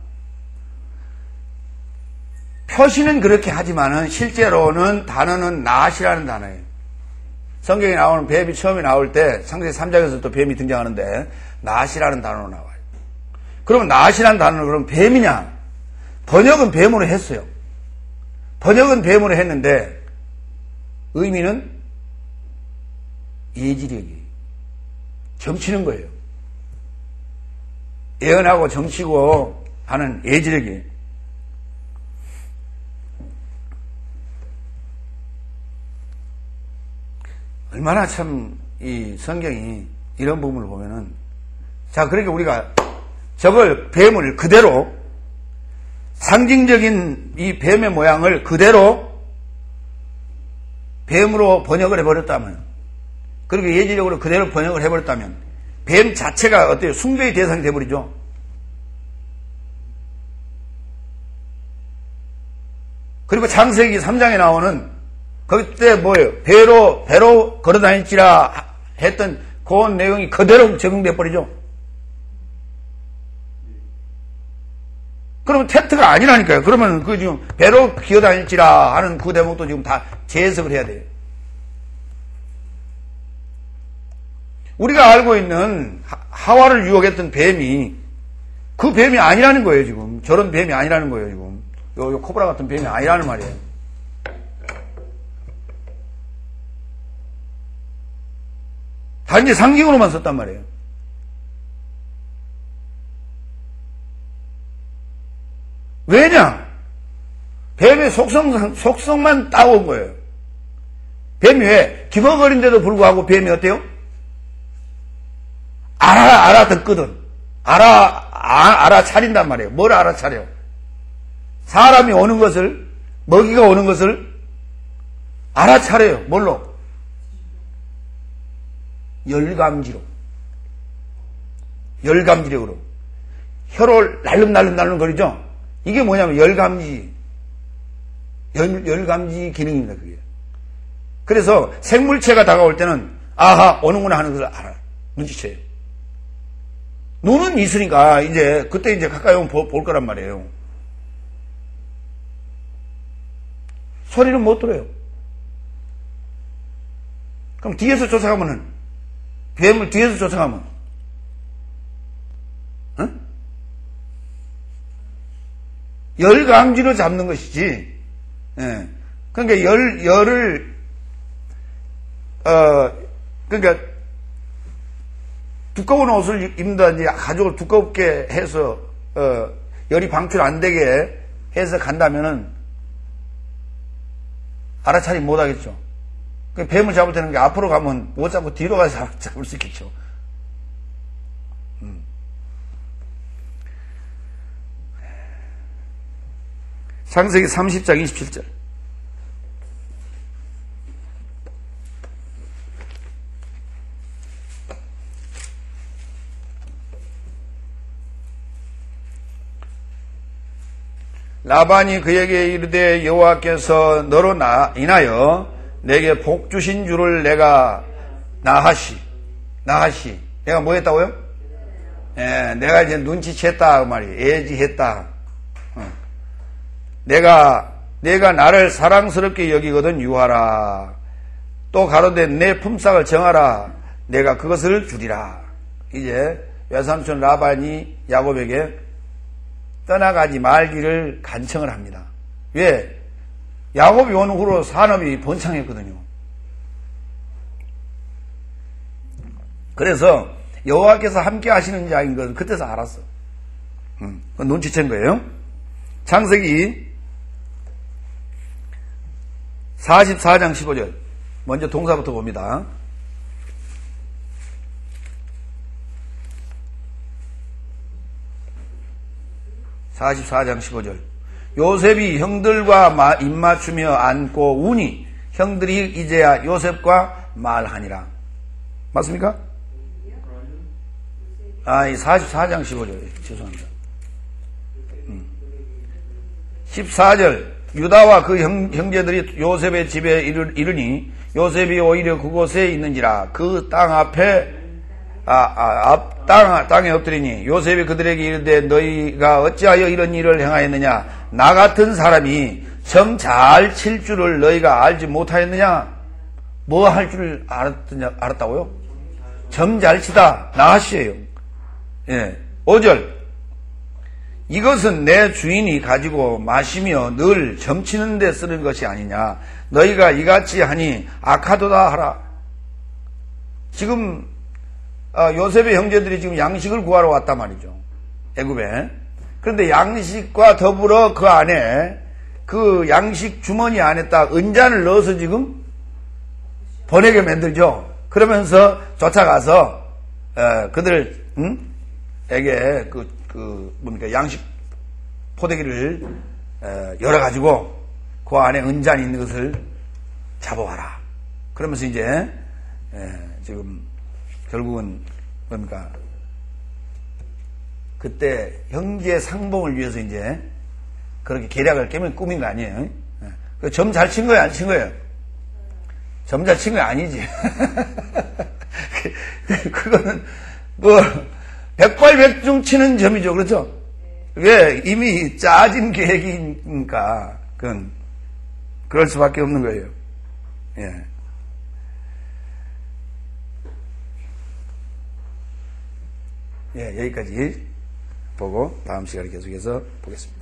표시는 그렇게 하지만은, 실제로는 단어는 낫이라는 단어예요. 성경에 나오는 뱀이 처음에 나올 때, 창세기 3장에서 또 뱀이 등장하는데, 낫이라는 단어로 나와요. 그러면 낫이라는 단어는 그럼 뱀이냐? 번역은 뱀으로 했어요. 번역은 뱀으로 했는데 의미는 예지력이 점치는 거예요. 예언하고 점치고 하는 예지력이. 얼마나 참 이 성경이 이런 부분을 보면은, 자, 그러니까 우리가 저걸 뱀을 그대로 상징적인 이 뱀의 모양을 그대로 뱀으로 번역을 해버렸다면, 그리고 예지력으로 그대로 번역을 해버렸다면 뱀 자체가 어때요? 숭배의 대상이 돼버리죠. 그리고 창세기 3장에 나오는 그때 뭐예요? 배로 걸어다닐지라 했던 그 내용이 그대로 적용돼 버리죠. 그러면 테트가 아니라니까요. 그러면 그 지금 배로 기어다닐지라 하는 그 대목도 지금 다 재해석을 해야 돼요. 우리가 알고 있는 하와를 유혹했던 뱀이 그 뱀이 아니라는 거예요, 지금. 저런 뱀이 아니라는 거예요, 지금. 요 코브라 같은 뱀이 아니라는 말이에요. 단지 상징으로만 썼단 말이에요. 왜냐? 뱀의 뱀의 속성만 따온 거예요. 뱀이 왜? 기먹거린데도 불구하고 뱀이 어때요? 알아듣거든. 알아차린단 말이에요. 뭘 알아차려? 사람이 오는 것을, 먹이가 오는 것을 알아차려요. 뭘로? 열감지로. 열감지력으로. 혀를 날름날름 거리죠? 이게 뭐냐면 열감지. 열감지 기능입니다, 그게. 그래서 생물체가 다가올 때는, 아하, 오는구나 하는 것을 알아. 눈치채요. 눈은 있으니까, 이제, 그때 이제 가까이 오면 볼 거란 말이에요. 소리는 못 들어요. 그럼 뒤에서 쫓아가면은, 뱀을 뒤에서 쫓아가면, 응? 열감지로 잡는 것이지, 예. 그러니까 열을, 그러니까, 두꺼운 옷을 입는다든지 가죽을 두껍게 해서, 열이 방출 안 되게 해서 간다면은, 알아차리 못 하겠죠. 뱀을 잡을 때는 앞으로 가면 못 잡고 뒤로 가서 잡을 수 있겠죠. 창세기 30장 27절. 라반이 그에게 이르되 여호와께서 너로 인하여 내게 복 주신 줄을 내가 나하시 내가 뭐 했다고요? 예, 내가 이제 눈치챘다 그 말이에요. 애지했다. 내가 나를 사랑스럽게 여기거든 유하라. 또 가로되 내 품삯을 정하라. 내가 그것을 주리라. 이제 외삼촌 라반이 야곱에게 떠나가지 말기를 간청을 합니다. 왜? 야곱이 온 후로 산업이 번창했거든요. 그래서 여호와께서 함께 하시는 자인 걸 그때서 알았어. 그건 눈치챈 거예요. 창세기 44장 15절. 먼저 동사부터 봅니다. (44장 15절) 요셉이 형들과 입맞추며 앉고 우니 형들이 이제야 요셉과 말하니라. 맞습니까? 이 44장 15절. 죄송합니다. 14절 유다와 그 형제들이 요셉의 집에 이르니 요셉이 오히려 그곳에 있는지라. 그 땅 앞에 땅에 엎드리니 요셉이 그들에게 이르되 너희가 어찌하여 이런 일을 행하였느냐. 나 같은 사람이 점 잘 칠 줄을 너희가 알지 못하였느냐. 뭐 할 줄 알았다고요? 점 잘 치다. 나하시에요. 예. 5절 이것은 내 주인이 가지고 마시며 늘 점치는 데 쓰는 것이 아니냐. 너희가 이같이 하니 악하도다 하라. 지금 요셉의 형제들이 지금 양식을 구하러 왔단 말이죠. 애굽에. 그런데 양식과 더불어 그 안에 그 양식 주머니 안에다 은잔을 넣어서 지금 보내게 만들죠. 그러면서 쫓아가서 그들 에게 뭡니까 양식 포대기를 열어가지고 그 안에 은잔이 있는 것을 잡아와라. 그러면서 이제 지금 결국은 뭡니까 그때 형제 상봉을 위해서 이제 그렇게 계략을 깨면 꾸민 거 아니에요? 점 잘 친 거예요, 안 친 거예요? 점 잘 친 거 아니지. 그거는 뭐 백발백중 치는 점이죠, 그렇죠? 왜 이미 짜진 계획이니까 그건 그럴 수밖에 없는 거예요. 예. 예, 여기까지 보고 다음 시간에 계속해서 보겠습니다.